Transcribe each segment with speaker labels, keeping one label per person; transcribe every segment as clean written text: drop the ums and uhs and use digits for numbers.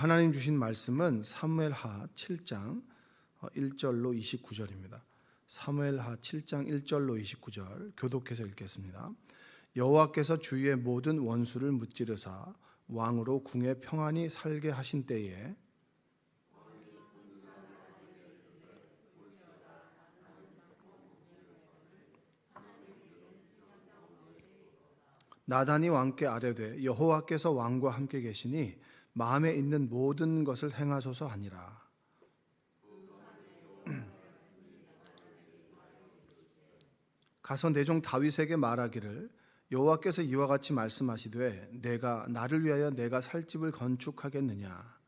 Speaker 1: 하나님 주신 말씀은 사무엘하 7장 1절로 29절입니다. 사무엘하 7장 1절로 29절 교독해서 읽겠습니다. 여호와께서 주의 모든 원수를 무찌르사 왕으로 궁에 평안히 살게 하신 때에 나단이 왕께 아뢰되 여호와께서 왕과 함께 계시니 마음에 있는 모든 것을 행하소서 하니라. 가서 내 종 다윗에게 말하기를 여호와께서 이와 같이 말씀하시되 내가 나를 위하여 내가 살 집을 건축하겠느냐.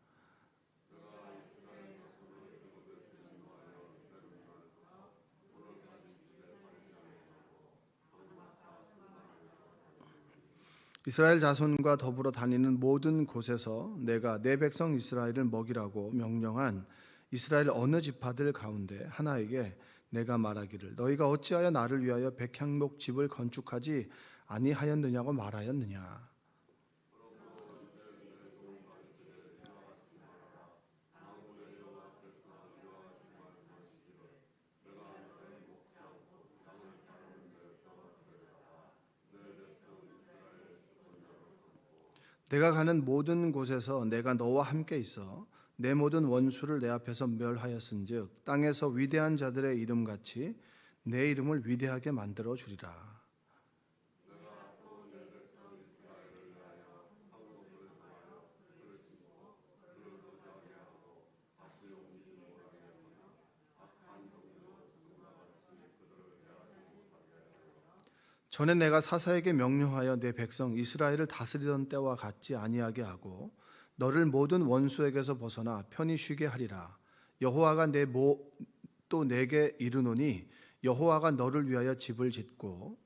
Speaker 1: 이스라엘 자손과 더불어 다니는 모든 곳에서 내가 내 백성 이스라엘을 먹이라고 명령한 이스라엘 어느 지파들 가운데 하나에게 내가 말하기를 너희가 어찌하여 나를 위하여 백향목 집을 건축하지 아니하였느냐고 말하였느냐. 내가 가는 모든 곳에서 내가 너와 함께 있어 내 모든 원수를 내 앞에서 멸하였은즉 땅에서 위대한 자들의 이름같이 내 이름을 위대하게 만들어 주리라. 전에 내가 사사에게 명령하여 내 백성 이스라엘을 다스리던 때와 같지 아니하게 하고 너를 모든 원수에게서 벗어나 편히 쉬게 하리라. 여호와가 또 내게 이르노니 여호와가 너를 위하여 집을 짓고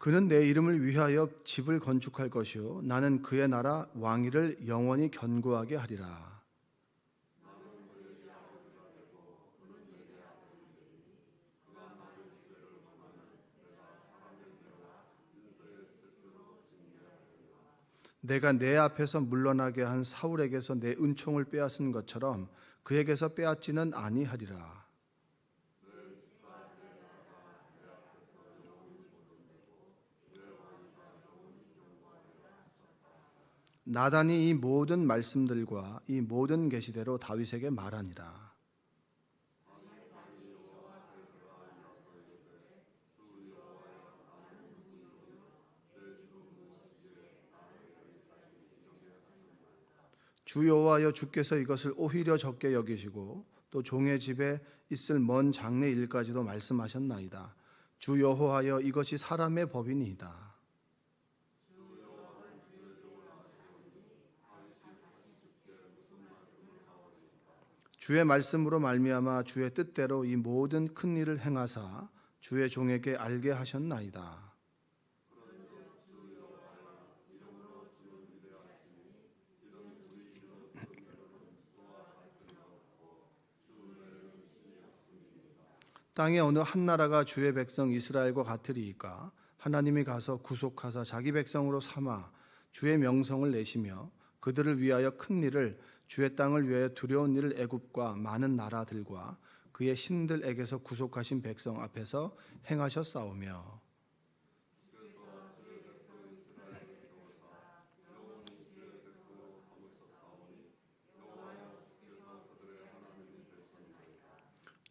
Speaker 1: 그는 내 이름을 위하여 집을 건축할 것이요 나는 그의 나라 왕위를 영원히 견고하게 하리라. 내가 내 앞에서 물러나게 한 사울에게서 내 은총을 빼앗은 것처럼 그에게서 빼앗지는 아니하리라. 나단이 이 모든 말씀들과 이 모든 계시대로 다윗에게 말하니라. 주 여호와여 주께서 이것을 오히려 적게 여기시고 또 종의 집에 있을 먼 장래 일까지도 말씀하셨나이다. 주 여호와여 이것이 사람의 법이니이다. 주의 말씀으로 말미암아 주의 뜻대로 이 모든 큰 일을 행하사 주의 종에게 알게 하셨나이다. 땅에 어느 한 나라가 주의 백성 이스라엘과 같으리이까. 하나님이 가서 구속하사 자기 백성으로 삼아 주의 명성을 내시며 그들을 위하여 큰 일을 주의 땅을 위하여 두려운 일을 애굽과 많은 나라들과 그의 신들에게서 구속하신 백성 앞에서 행하셨사오며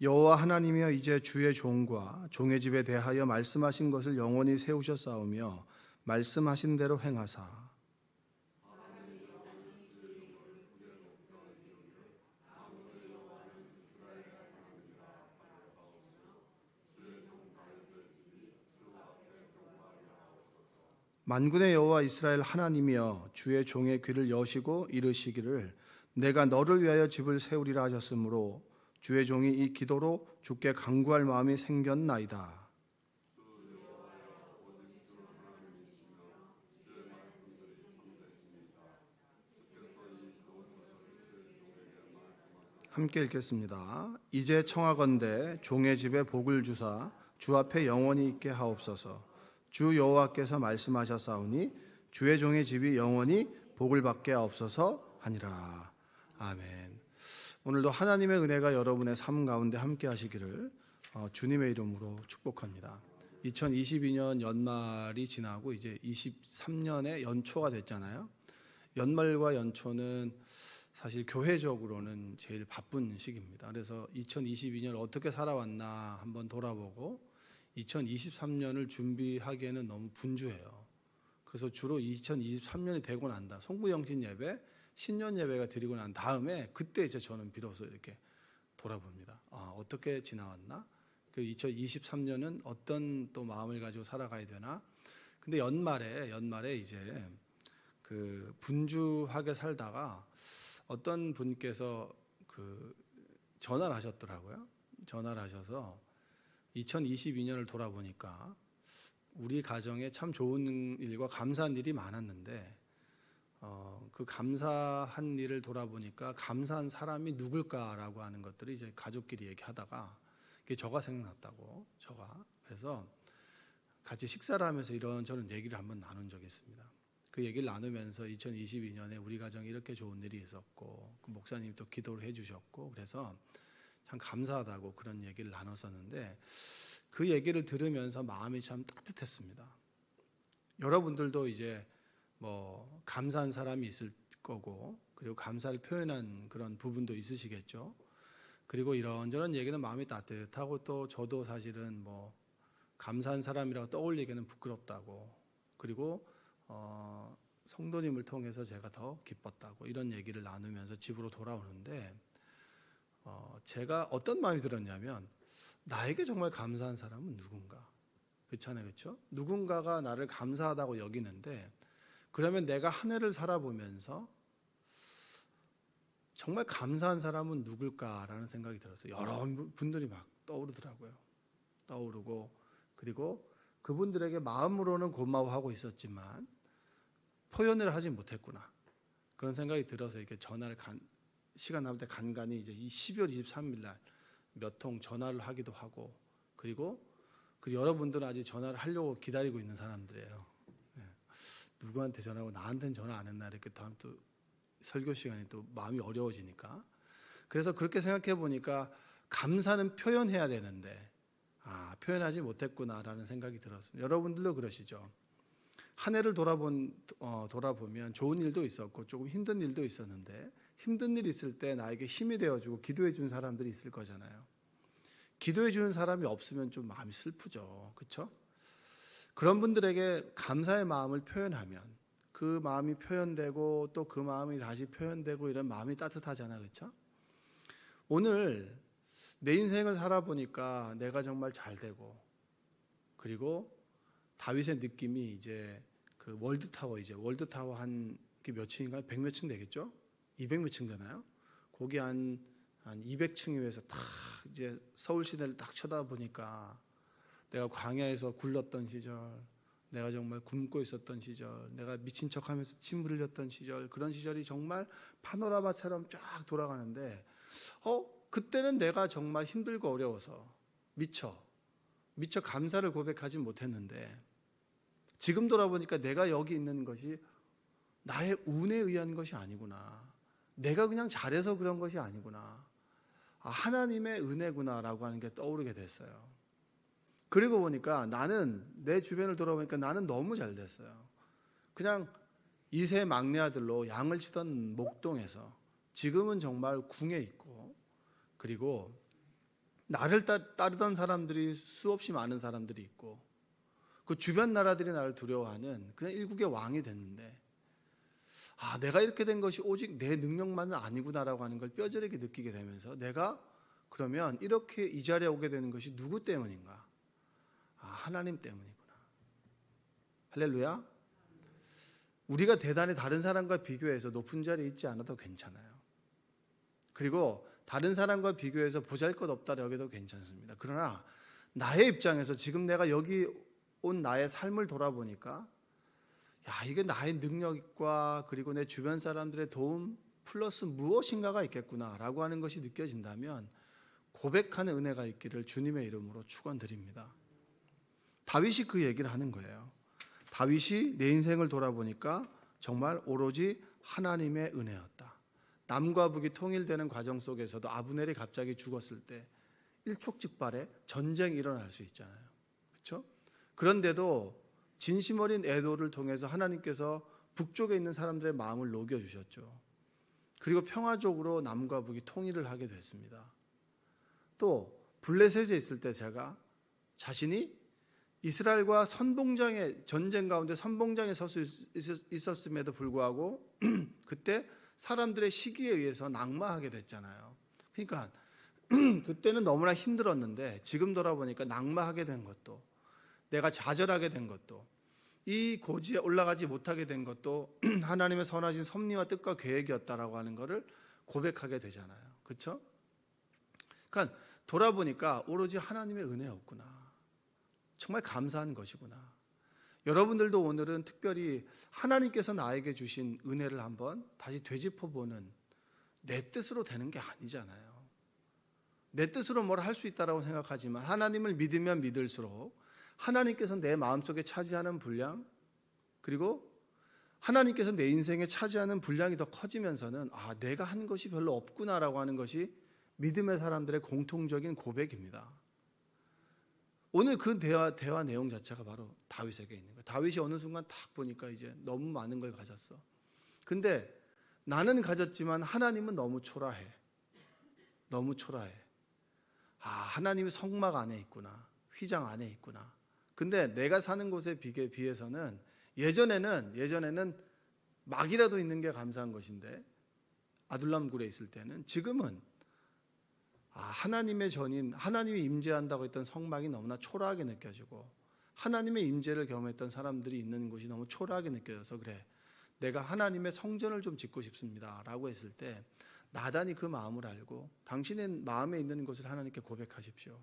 Speaker 1: 여호와 하나님이여 이제 주의 종과 종의 집에 대하여 말씀하신 것을 영원히 세우셨사오며 말씀하신 대로 행하사 만군의 여호와 이스라엘 하나님이여 주의 종의 귀를 여시고 이르시기를 내가 너를 위하여 집을 세우리라 하셨으므로 주의 종이 이 기도로 주께 간구할 마음이 생겼나이다. 함께 읽겠습니다. 이제 청하건대 종의 집에 복을 주사 주 앞에 영원히 있게 하옵소서. 주 여호와께서 말씀하셨사오니 주의 종의 집이 영원히 복을 받게 하옵소서 하니라. 아멘. 오늘도 하나님의 은혜가 여러분의 삶 가운데 함께 하시기를 주님의 이름으로 축복합니다. 2022년 연말이 지나고 이제 23년의 연초가 됐잖아요. 연말과 연초는 사실 교회적으로는 제일 바쁜 시기입니다. 그래서 2022년을 어떻게 살아왔나 한번 돌아보고 2023년을 준비하기에는 너무 분주해요. 그래서 주로 2023년이 되고 난다. 송구영신 예배, 신년 예배가 드리고 난 다음에 그때 이제 저는 비로소 이렇게 돌아봅니다. 어떻게 지나왔나? 그 2023년은 어떤 또 마음을 가지고 살아가야 되나? 근데 연말에 이제 그 분주하게 살다가 어떤 분께서 그 전화를 하셨더라고요. 전화를 하셔서 2022년을 돌아보니까 우리 가정에 참 좋은 일과 감사한 일이 많았는데 그 감사한 일을 돌아보니까 감사한 사람이 누굴까라고 하는 것들을 이제 가족끼리 얘기하다가 그게 저가 생각났다고. 그래서 같이 식사를 하면서 이런저런 얘기를 한번 나눈 적이 있습니다. 그 얘기를 나누면서 2022년에 우리 가정에 이렇게 좋은 일이 있었고 그 목사님이 또 기도를 해주셨고 그래서 참 감사하다고 그런 얘기를 나눴었는데 그 얘기를 들으면서 마음이 참 따뜻했습니다. 여러분들도 이제 뭐 감사한 사람이 있을 거고 그리고 감사를 표현한 그런 부분도 있으시겠죠. 그리고 이런저런 얘기는 마음이 따뜻하고 또 저도 사실은 뭐 감사한 사람이라고 떠올리기는 부끄럽다고 그리고 성도님을 통해서 제가 더 기뻤다고 이런 얘기를 나누면서 집으로 돌아오는데 제가 어떤 마음이 들었냐면 나에게 정말 감사한 사람은 누군가? 그렇잖아요, 그렇죠? 누군가가 나를 감사하다고 여기는데 그러면 내가 한 해를 살아보면서 정말 감사한 사람은 누굴까라는 생각이 들었어요. 여러 분들이 막 떠오르고 그리고 그분들에게 마음으로는 고마워하고 있었지만 표현을 하지 못했구나 그런 생각이 들어서 이렇게 전화를 시간 남을 때 간간히 이제 이 12월 23일 날 몇 통 전화를 하기도 하고 그리고 여러분들은 아직 전화를 하려고 기다리고 있는 사람들이에요. 누구한테 전화하고 나한테는 전화 안 했나 이렇게 다음 또 설교 시간에 또 마음이 어려워지니까 그래서 그렇게 생각해 보니까 감사는 표현해야 되는데 표현하지 못했구나라는 생각이 들었습니다. 여러분들도 그러시죠? 한 해를 돌아보면 좋은 일도 있었고 조금 힘든 일도 있었는데 힘든 일 있을 때 나에게 힘이 되어주고 기도해 준 사람들이 있을 거잖아요. 기도해 주는 사람이 없으면 좀 마음이 슬프죠. 그렇죠? 그런 분들에게 감사의 마음을 표현하면 그 마음이 표현되고 또 그 마음이 다시 표현되고 이런 마음이 따뜻하잖아요. 그렇죠? 오늘 내 인생을 살아보니까 내가 정말 잘 되고 그리고 다윗의 느낌이 이제 그 월드타워 한 몇 층인가요? 100몇 층 되겠죠? 200몇 층 되나요? 거기 한 200층 위에서 딱 이제 서울 시내를 딱 쳐다보니까 내가 광야에서 굴렀던 시절, 내가 정말 굶고 있었던 시절, 내가 미친 척하면서 침 흘렸던 시절, 그런 시절이 정말 파노라마처럼 쫙 돌아가는데 그때는 내가 정말 힘들고 어려워서 미처 감사를 고백하지 못했는데 지금 돌아보니까 내가 여기 있는 것이 나의 운에 의한 것이 아니구나. 내가 그냥 잘해서 그런 것이 아니구나. 하나님의 은혜구나라고 하는 게 떠오르게 됐어요. 그리고 보니까 나는 내 주변을 돌아보니까 나는 너무 잘 됐어요. 그냥 2세 막내 아들로 양을 치던 목동에서 지금은 정말 궁에 있고 그리고 나를 따르던 사람들이 수없이 많은 사람들이 있고 그 주변 나라들이 나를 두려워하는 그냥 일국의 왕이 됐는데 내가 이렇게 된 것이 오직 내 능력만은 아니구나라고 하는 걸 뼈저리게 느끼게 되면서 내가 그러면 이렇게 이 자리에 오게 되는 것이 누구 때문인가? 하나님 때문이구나. 할렐루야. 우리가 대단히 다른 사람과 비교해서 높은 자리에 있지 않아도 괜찮아요. 그리고 다른 사람과 비교해서 보잘것없다 여기도 괜찮습니다. 그러나 나의 입장에서 지금 내가 여기 온 나의 삶을 돌아보니까 이게 나의 능력과 그리고 내 주변 사람들의 도움 플러스 무엇인가가 있겠구나라고 하는 것이 느껴진다면 고백하는 은혜가 있기를 주님의 이름으로 축원드립니다. 다윗이 그 얘기를 하는 거예요. 다윗이 내 인생을 돌아보니까 정말 오로지 하나님의 은혜였다. 남과 북이 통일되는 과정 속에서도 아브넬이 갑자기 죽었을 때 일촉즉발의 전쟁이 일어날 수 있잖아요. 그렇죠? 그런데도 진심 어린 애도를 통해서 하나님께서 북쪽에 있는 사람들의 마음을 녹여주셨죠. 그리고 평화적으로 남과 북이 통일을 하게 됐습니다. 또 블레셋에 있을 때 제가 자신이 이스라엘과 선봉장의 전쟁 가운데 선봉장에 설 수 있었음에도 불구하고 그때 사람들의 시기에 의해서 낙마하게 됐잖아요. 그러니까 그때는 너무나 힘들었는데 지금 돌아보니까 낙마하게 된 것도, 내가 좌절하게 된 것도, 이 고지에 올라가지 못하게 된 것도 하나님의 선하신 섭리와 뜻과 계획이었다라고 하는 것을 고백하게 되잖아요. 그렇죠? 그러니까 돌아보니까 오로지 하나님의 은혜였구나. 정말 감사한 것이구나. 여러분들도 오늘은 특별히 하나님께서 나에게 주신 은혜를 한번 다시 되짚어보는, 내 뜻으로 되는 게 아니잖아요. 내 뜻으로 뭘 할 수 있다라고 생각하지만 하나님을 믿으면 믿을수록 하나님께서 내 마음속에 차지하는 분량, 그리고 하나님께서 내 인생에 차지하는 분량이 더 커지면서는 내가 한 것이 별로 없구나라고 하는 것이 믿음의 사람들의 공통적인 고백입니다. 오늘 그 대화 내용 자체가 바로 다윗에게 있는 거예요. 다윗이 어느 순간 딱 보니까 이제 너무 많은 걸 가졌어. 근데 나는 가졌지만 하나님은 너무 초라해. 너무 초라해. 하나님이 성막 안에 있구나. 휘장 안에 있구나. 근데 내가 사는 곳에 비해서는 예전에는 막이라도 있는 게 감사한 것인데, 아둘람 굴에 있을 때는, 지금은 하나님의 전인, 하나님이 임재한다고 했던 성막이 너무나 초라하게 느껴지고 하나님의 임재를 경험했던 사람들이 있는 곳이 너무 초라하게 느껴져서 그래, 내가 하나님의 성전을 좀 짓고 싶습니다 라고 했을 때 나단이 그 마음을 알고 당신의 마음에 있는 것을 하나님께 고백하십시오.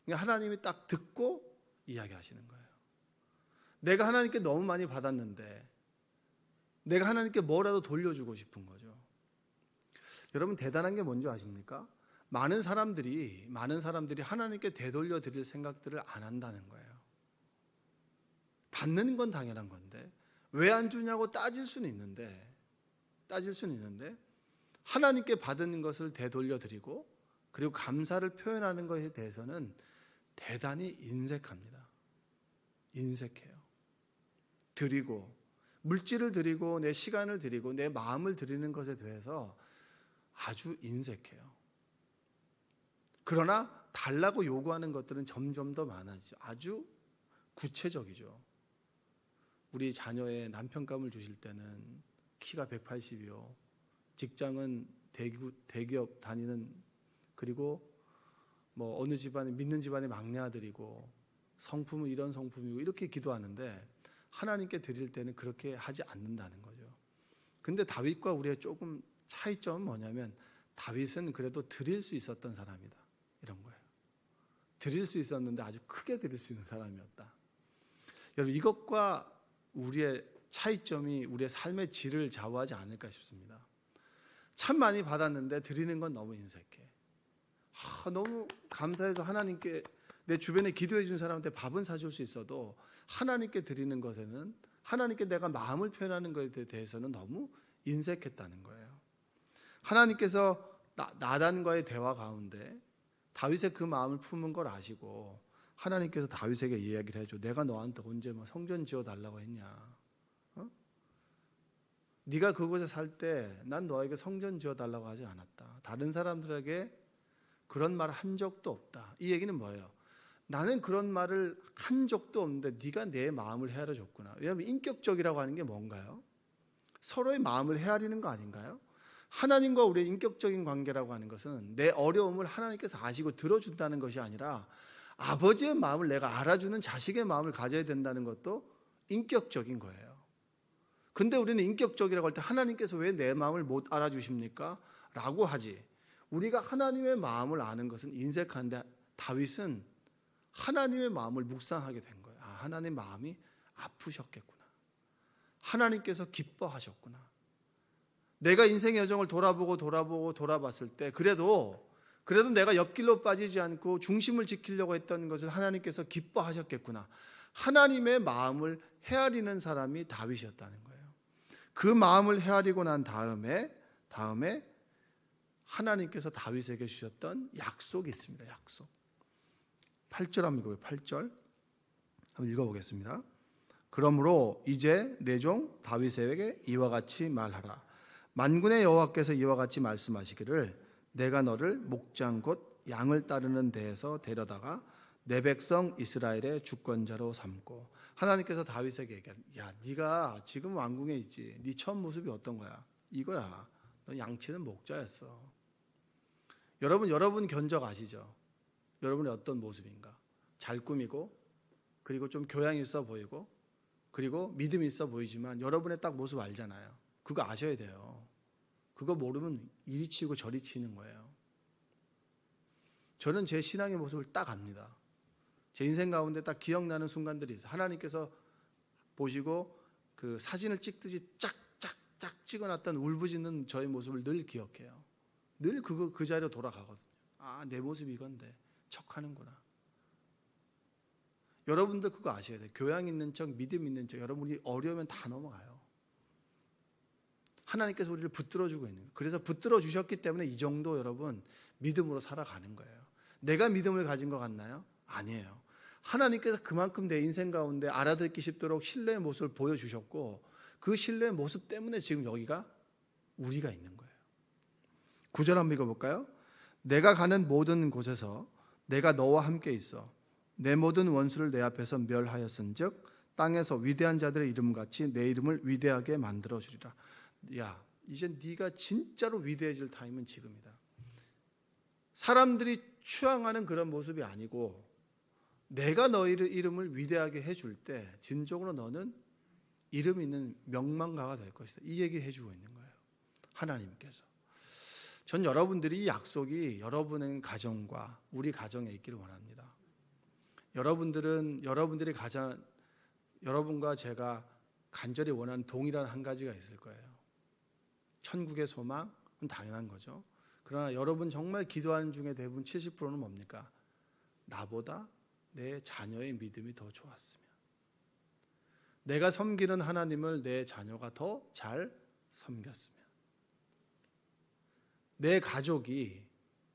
Speaker 1: 하나님이 딱 듣고 이야기하시는 거예요. 내가 하나님께 너무 많이 받았는데 내가 하나님께 뭐라도 돌려주고 싶은 거죠. 여러분, 대단한 게 뭔지 아십니까? 많은 사람들이 하나님께 되돌려 드릴 생각들을 안 한다는 거예요. 받는 건 당연한 건데 왜 안 주냐고 따질 수는 있는데 하나님께 받은 것을 되돌려 드리고 그리고 감사를 표현하는 것에 대해서는 대단히 인색합니다. 인색해요. 드리고, 물질을 드리고 내 시간을 드리고 내 마음을 드리는 것에 대해서 아주 인색해요. 그러나 달라고 요구하는 것들은 점점 더 많아지죠. 아주 구체적이죠. 우리 자녀의 남편감을 주실 때는 키가 180이요. 직장은 대기업 다니는, 그리고 뭐 어느 집안에 믿는 집안의 막내 아들이고 성품은 이런 성품이고 이렇게 기도하는데 하나님께 드릴 때는 그렇게 하지 않는다는 거죠. 근데 다윗과 우리의 조금 차이점은 뭐냐면 다윗은 그래도 드릴 수 있었던 사람이다. 이런 거예요. 드릴 수 있었는데 아주 크게 드릴 수 있는 사람이었다. 여러분, 이것과 우리의 차이점이 우리의 삶의 질을 좌우하지 않을까 싶습니다. 참 많이 받았는데 드리는 건 너무 인색해. 너무 감사해서 하나님께, 내 주변에 기도해 준 사람한테 밥은 사줄 수 있어도 하나님께 드리는 것에는, 하나님께 내가 마음을 표현하는 것에 대해서는 너무 인색했다는 거예요. 하나님께서 나단과의 대화 가운데 다윗의 그 마음을 품은 걸 아시고 하나님께서 다윗에게 이야기를 해줘. 내가 너한테 언제 성전 지어달라고 했냐? 네가 그곳에 살 때 난 너에게 성전 지어달라고 하지 않았다. 다른 사람들에게 그런 말 한 적도 없다. 이 얘기는 뭐예요? 나는 그런 말을 한 적도 없는데 네가 내 마음을 헤아려 줬구나. 왜냐하면 인격적이라고 하는 게 뭔가요? 서로의 마음을 헤아리는 거 아닌가요? 하나님과 우리의 인격적인 관계라고 하는 것은 내 어려움을 하나님께서 아시고 들어준다는 것이 아니라 아버지의 마음을 내가 알아주는 자식의 마음을 가져야 된다는 것도 인격적인 거예요. 근데 우리는 인격적이라고 할 때 하나님께서 왜 내 마음을 못 알아주십니까? 라고 하지. 우리가 하나님의 마음을 아는 것은 인색한데 다윗은 하나님의 마음을 묵상하게 된 거예요. 하나님 마음이 아프셨겠구나. 하나님께서 기뻐하셨구나. 내가 인생의 여정을 돌아봤을 때 그래도 내가 옆길로 빠지지 않고 중심을 지키려고 했던 것을 하나님께서 기뻐하셨겠구나. 하나님의 마음을 헤아리는 사람이 다윗이었다는 거예요. 그 마음을 헤아리고 난 다음에 하나님께서 다윗에게 주셨던 약속이 있습니다. 약속. 8절 한번 읽어요. 8절 한번 읽어보겠습니다. 그러므로 이제 내 종 다윗에게 이와 같이 말하라. 만군의 여호와께서 이와 같이 말씀하시기를 내가 너를 목장 곧 양을 따르는 데에서 데려다가 내 백성 이스라엘의 주권자로 삼고. 하나님께서 다윗에게 얘기하는, 야, 네가 지금 왕궁에 있지. 네 처음 모습이 어떤 거야? 이거야. 너 양치는 목자였어. 여러분 견적 아시죠? 여러분이 어떤 모습인가? 잘 꾸미고, 그리고 좀 교양 있어 보이고, 그리고 믿음 있어 보이지만 여러분의 딱 모습 알잖아요. 그거 아셔야 돼요. 그거 모르면 이리 치고 저리 치는 거예요. 저는 제 신앙의 모습을 딱 압니다. 제 인생 가운데 딱 기억나는 순간들이 있어요. 하나님께서 보시고 그 사진을 찍듯이 짝짝짝 찍어놨던 울부짖는 저의 모습을 늘 기억해요. 늘 그 자리로 돌아가거든요. 아, 내 모습이 이건데 척하는구나. 여러분들 그거 아셔야 돼요. 교양 있는 척, 믿음 있는 척. 여러분이 어려우면 다 넘어가요. 하나님께서 우리를 붙들어주고 있는 거예요. 그래서 붙들어주셨기 때문에 이 정도 여러분 믿음으로 살아가는 거예요. 내가 믿음을 가진 것 같나요? 아니에요. 하나님께서 그만큼 내 인생 가운데 알아듣기 쉽도록 신뢰의 모습을 보여주셨고 그 신뢰의 모습 때문에 지금 여기가 우리가 있는 거예요. 9절 한번 읽어볼까요? 내가 가는 모든 곳에서 내가 너와 함께 있어 내 모든 원수를 내 앞에서 멸하였은즉 땅에서 위대한 자들의 이름같이 내 이름을 위대하게 만들어주리라. 야, 이제 네가 진짜로 위대해질 타임은 지금이다. 사람들이 추앙하는 그런 모습이 아니고 내가 너희 이름을 위대하게 해줄 때 진정으로 너는 이름 있는 명망가가 될 것이다. 이 얘기 해주고 있는 거예요. 하나님께서. 전 여러분들이 이 약속이 여러분의 가정과 우리 가정에 있기를 원합니다. 여러분과 제가 간절히 원하는 동일한 한 가지가 있을 거예요. 천국의 소망은 당연한 거죠. 그러나 여러분 정말 기도하는 중에 대부분 70%는 뭡니까? 나보다 내 자녀의 믿음이 더 좋았으면, 내가 섬기는 하나님을 내 자녀가 더 잘 섬겼으면, 내 가족이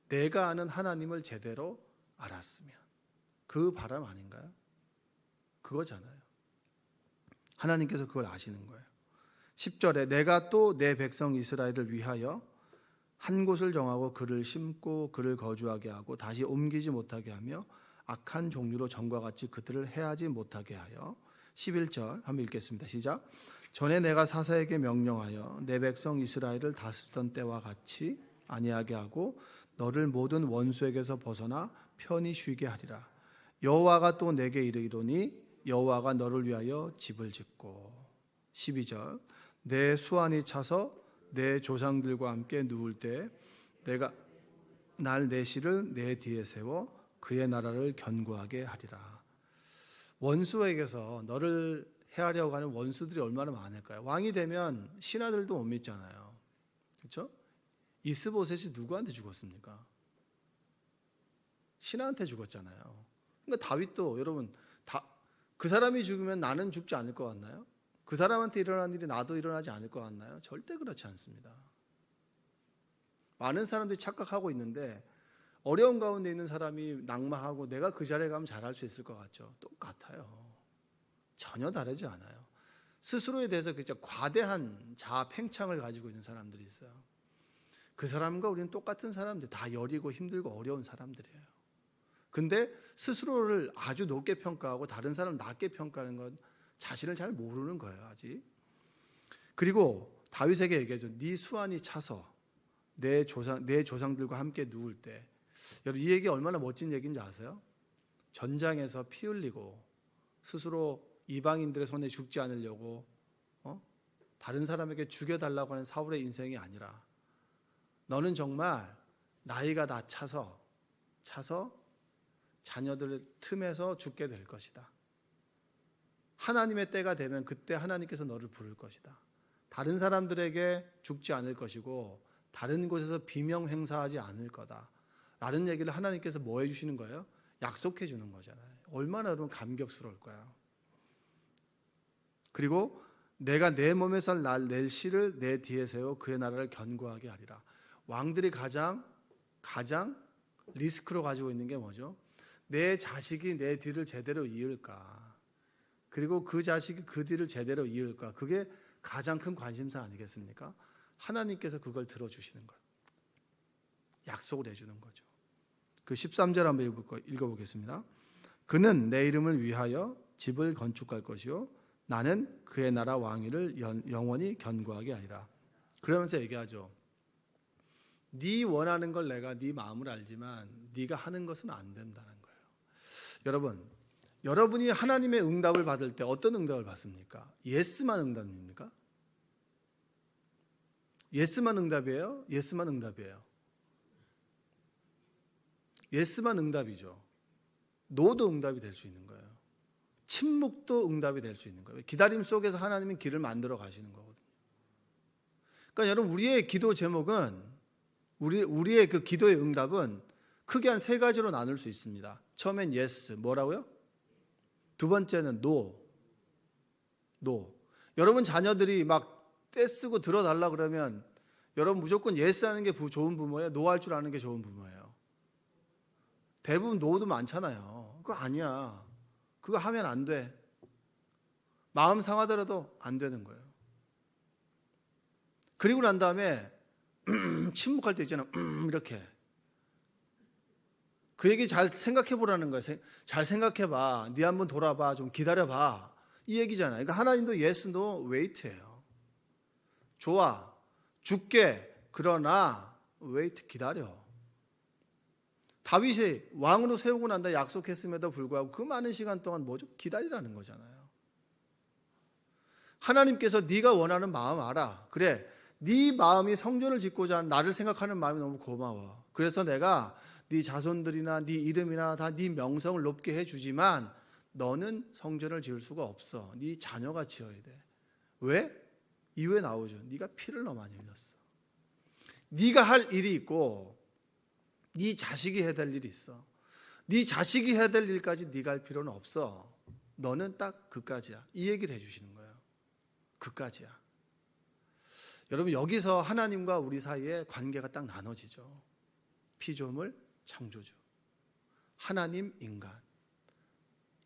Speaker 1: 내가 아는 하나님을 제대로 알았으면, 그 바람 아닌가요? 그거잖아요. 하나님께서 그걸 아시는 거예요. 10절에 내가 또 내 백성 이스라엘을 위하여 한 곳을 정하고 그를 심고 그를 거주하게 하고 다시 옮기지 못하게 하며 악한 종류로 전과 같이 그들을 해하지 못하게 하여. 11절 한번 읽겠습니다. 시작. 전에 내가 사사에게 명령하여 내 백성 이스라엘을 다스리던 때와 같이 아니하게 하고 너를 모든 원수에게서 벗어나 편히 쉬게 하리라. 여호와가 또 내게 이르기로니 여호와가 너를 위하여 집을 짓고. 12절 내 수완이 차서 내 조상들과 함께 누울 때 내가 날 내실을 내 뒤에 세워 그의 나라를 견고하게 하리라. 원수에게서 너를 해하려고 하는 원수들이 얼마나 많을까요? 왕이 되면 신하들도 못 믿잖아요. 그렇죠? 이스보셋이 누구한테 죽었습니까? 신하한테 죽었잖아요. 그러니까 다윗도 여러분 그 사람이 죽으면 나는 죽지 않을 것 같나요? 그 사람한테 일어난 일이 나도 일어나지 않을 것 같나요? 절대 그렇지 않습니다. 많은 사람들이 착각하고 있는데 어려운 가운데 있는 사람이 낙마하고 내가 그 자리에 가면 잘할 수 있을 것 같죠? 똑같아요. 전혀 다르지 않아요. 스스로에 대해서 진짜 과대한 자아 팽창을 가지고 있는 사람들이 있어요. 그 사람과 우리는 똑같은 사람들, 다 여리고 힘들고 어려운 사람들이에요. 근데 스스로를 아주 높게 평가하고 다른 사람을 낮게 평가하는 건 자신을 잘 모르는 거예요, 아직. 그리고 다윗에게 얘기하죠. 네 수완이 차서 내 조상들과 함께 누울 때. 여러분, 이 얘기 얼마나 멋진 얘기인지 아세요? 전장에서 피 흘리고 스스로 이방인들의 손에 죽지 않으려고 다른 사람에게 죽여달라고 하는 사울의 인생이 아니라 너는 정말 나이가 다 차서 자녀들 틈에서 죽게 될 것이다. 하나님의 때가 되면 그때 하나님께서 너를 부를 것이다. 다른 사람들에게 죽지 않을 것이고 다른 곳에서 비명 행사하지 않을 거다 라는 얘기를 하나님께서 뭐 해주시는 거예요? 약속해 주는 거잖아요. 얼마나 여러분 감격스러울까요? 그리고 내가 내 몸에서 낼 씨를 내 뒤에 세워 그의 나라를 견고하게 하리라. 왕들이 가장 리스크로 가지고 있는 게 뭐죠? 내 자식이 내 뒤를 제대로 이을까? 그리고 그 자식이 그 뒤를 제대로 이을까? 그게 가장 큰 관심사 아니겠습니까? 하나님께서 그걸 들어주시는 것, 약속을 해주는 거죠. 그 13절 한번 읽어보겠습니다. 그는 내 이름을 위하여 집을 건축할 것이요 나는 그의 나라 왕위를 영원히 견고하게 하리라. 그러면서 얘기하죠. 네 원하는 걸 내가 네 마음을 알지만 네가 하는 것은 안 된다는 거예요. 여러분, 여러분이 하나님의 응답을 받을 때 어떤 응답을 받습니까? 예스만 응답입니까? 예스만 응답이에요? 예스만 응답이에요. 예스만 응답이죠. 노도 응답이 될 수 있는 거예요. 침묵도 응답이 될 수 있는 거예요. 기다림 속에서 하나님은 길을 만들어 가시는 거거든요. 그러니까 여러분, 우리의 기도 제목은 우리의 그 기도의 응답은 크게 한 세 가지로 나눌 수 있습니다. 처음엔 yes, 뭐라고요? 두 번째는 no. 여러분 자녀들이 막 떼쓰고 들어달라 그러면 여러분 무조건 yes 하는 게 좋은 부모예요? no 할 줄 아는 게 좋은 부모예요? 대부분 no도 많잖아요. 그거 아니야. 그거 하면 안 돼. 마음 상하더라도 안 되는 거예요. 그리고 난 다음에 침묵할 때 있잖아요. 이렇게. 그 얘기 잘 생각해 보라는 거예요. 잘 생각해 봐. 네 한번 돌아봐. 좀 기다려 봐. 이 얘기잖아요. 그러니까 하나님도 yes, no, wait예요. 좋아. 줄게. 그러나 wait, 기다려. 다윗이 왕으로 세우고 난 다음에 약속했음에도 불구하고 그 많은 시간 동안 뭐죠? 기다리라는 거잖아요. 하나님께서 네가 원하는 마음 알아. 그래. 네 마음이 성전을 짓고자 하는 나를 생각하는 마음이 너무 고마워. 그래서 내가 네 자손들이나 네 이름이나 다 네 명성을 높게 해주지만 너는 성전을 지을 수가 없어. 네 자녀가 지어야 돼. 왜? 이유에 나오죠. 네가 피를 너무 많이 흘렸어. 네가 할 일이 있고 네 자식이 해야 될 일이 있어. 네 자식이 해야 될 일까지 네가 할 필요는 없어. 너는 딱 그까지야. 이 얘기를 해주시는 거예요. 그까지야. 여러분, 여기서 하나님과 우리 사이에 관계가 딱 나눠지죠. 피조물, 창조주, 하나님, 인간.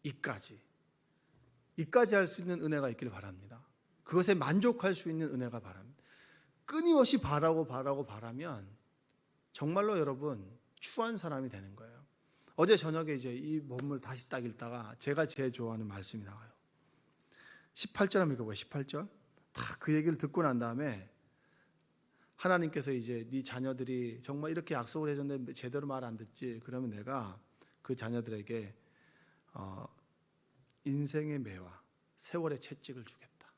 Speaker 1: 이까지 할 수 있는 은혜가 있길 바랍니다. 그것에 만족할 수 있는 은혜가 바랍니다. 끊임없이 바라면 정말로 여러분 추한 사람이 되는 거예요. 어제 저녁에 이제 이 본문을 다시 딱 읽다가 제가 제일 좋아하는 말씀이 나와요. 18절 한번 읽어봐요. 18절. 다 그 얘기를 듣고 난 다음에 하나님께서 이제 네 자녀들이 정말 이렇게 약속을 해줬는데 제대로 말 안 듣지. 그러면 내가 그 자녀들에게 인생의 매와 세월의 채찍을 주겠다.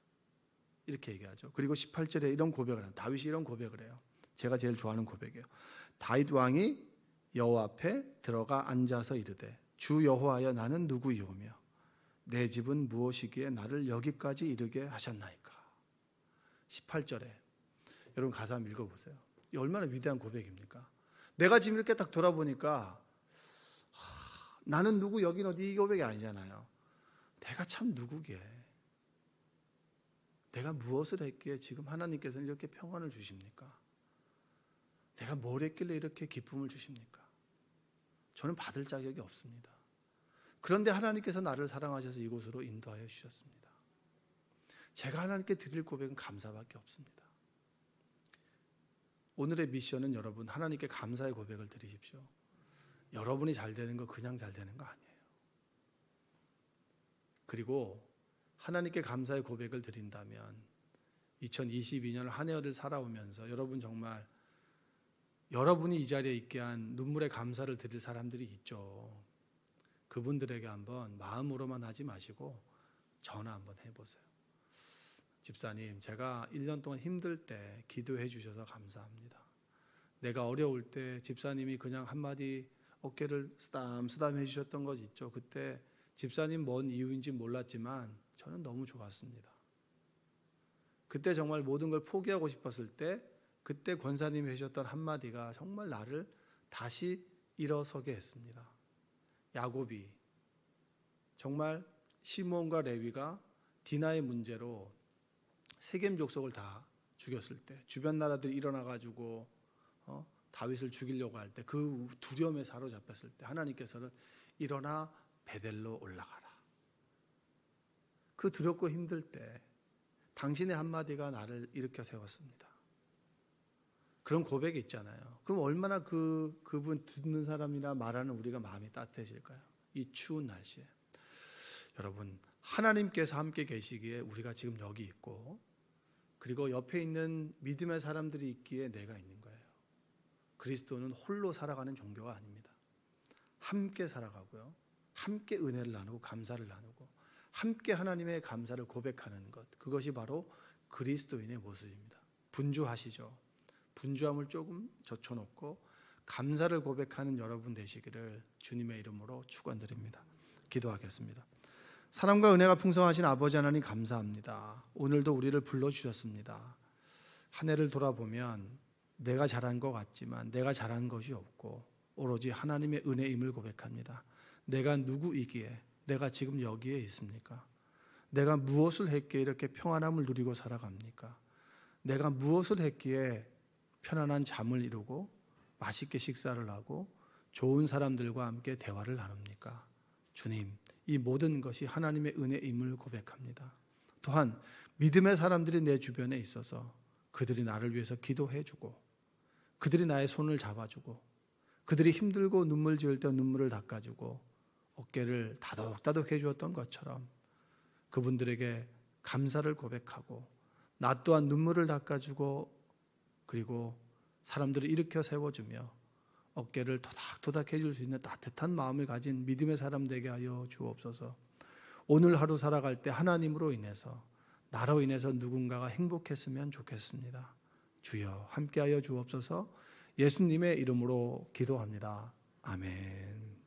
Speaker 1: 이렇게 얘기하죠. 그리고 18절에 이런 고백을 해요. 다윗이 이런 고백을 해요. 제가 제일 좋아하는 고백이에요. 다윗 왕이 여호와 앞에 들어가 앉아서 이르되 주 여호와여 나는 누구이오며 내 집은 무엇이기에 나를 여기까지 이르게 하셨나이까. 18절에 여러분 가사 한번 읽어보세요. 얼마나 위대한 고백입니까? 내가 지금 이렇게 딱 돌아보니까 나는 누구 여긴 어디 이 고백이 아니잖아요. 내가 참 누구기에 내가 무엇을 했기에 지금 하나님께서는 이렇게 평안을 주십니까? 내가 뭘 했길래 이렇게 기쁨을 주십니까? 저는 받을 자격이 없습니다. 그런데 하나님께서 나를 사랑하셔서 이곳으로 인도하여 주셨습니다. 제가 하나님께 드릴 고백은 감사밖에 없습니다. 오늘의 미션은 여러분 하나님께 감사의 고백을 드리십시오. 여러분이 잘 되는 거 그냥 잘 되는 거 아니에요. 그리고 하나님께 감사의 고백을 드린다면 2022년 한 해를 살아오면서 여러분 정말 여러분이 이 자리에 있게 한 눈물의 감사를 드릴 사람들이 있죠. 그분들에게 한번 마음으로만 하지 마시고 전화 한번 해보세요. 집사님, 제가 1년 동안 힘들 때 기도해 주셔서 감사합니다. 내가 어려울 때 집사님이 그냥 한마디 어깨를 쓰담쓰담 해주셨던 것 있죠. 그때 집사님 뭔 이유인지 몰랐지만 저는 너무 좋았습니다. 그때 정말 모든 걸 포기하고 싶었을 때 그때 권사님이 해주셨던 한마디가 정말 나를 다시 일어서게 했습니다. 야곱이 정말 시몬과 레위가 디나의 문제로 세겜 족속을 다 죽였을 때, 주변 나라들이 일어나가지고 다윗을 죽이려고 할 때, 그 두려움에 사로잡혔을 때 하나님께서는 일어나 베델로 올라가라. 그 두렵고 힘들 때 당신의 한마디가 나를 일으켜 세웠습니다. 그런 고백이 있잖아요. 그럼 얼마나 그분 듣는 사람이나 말하는 우리가 마음이 따뜻해질까요? 이 추운 날씨에. 여러분, 하나님께서 함께 계시기에 우리가 지금 여기 있고, 그리고 옆에 있는 믿음의 사람들이 있기에 내가 있는 거예요. 그리스도는 홀로 살아가는 종교가 아닙니다. 함께 살아가고요, 함께 은혜를 나누고 감사를 나누고 함께 하나님의 감사를 고백하는 것, 그것이 바로 그리스도인의 모습입니다. 분주하시죠? 분주함을 조금 젖혀놓고 감사를 고백하는 여러분 되시기를 주님의 이름으로 축원드립니다. 기도하겠습니다. 사랑과 은혜가 풍성하신 아버지 하나님 감사합니다. 오늘도 우리를 불러주셨습니다. 한 해를 돌아보면 내가 잘한 것 같지만 내가 잘한 것이 없고 오로지 하나님의 은혜임을 고백합니다. 내가 누구이기에 내가 지금 여기에 있습니까? 내가 무엇을 했기에 이렇게 평안함을 누리고 살아갑니까? 내가 무엇을 했기에 편안한 잠을 이루고 맛있게 식사를 하고 좋은 사람들과 함께 대화를 나눕니까? 주님, 이 모든 것이 하나님의 은혜임을 고백합니다. 또한 믿음의 사람들이 내 주변에 있어서 그들이 나를 위해서 기도해주고 그들이 나의 손을 잡아주고 그들이 힘들고 눈물 지을 때 눈물을 닦아주고 어깨를 다독다독 해주었던 것처럼 그분들에게 감사를 고백하고 나 또한 눈물을 닦아주고 그리고 사람들을 일으켜 세워주며 어깨를 토닥토닥 해줄 수 있는 따뜻한 마음을 가진 믿음의 사람 되게 하여 주옵소서. 오늘 하루 살아갈 때 하나님으로 인해서 나로 인해서 누군가가 행복했으면 좋겠습니다. 주여 함께하여 주옵소서. 예수님의 이름으로 기도합니다. 아멘.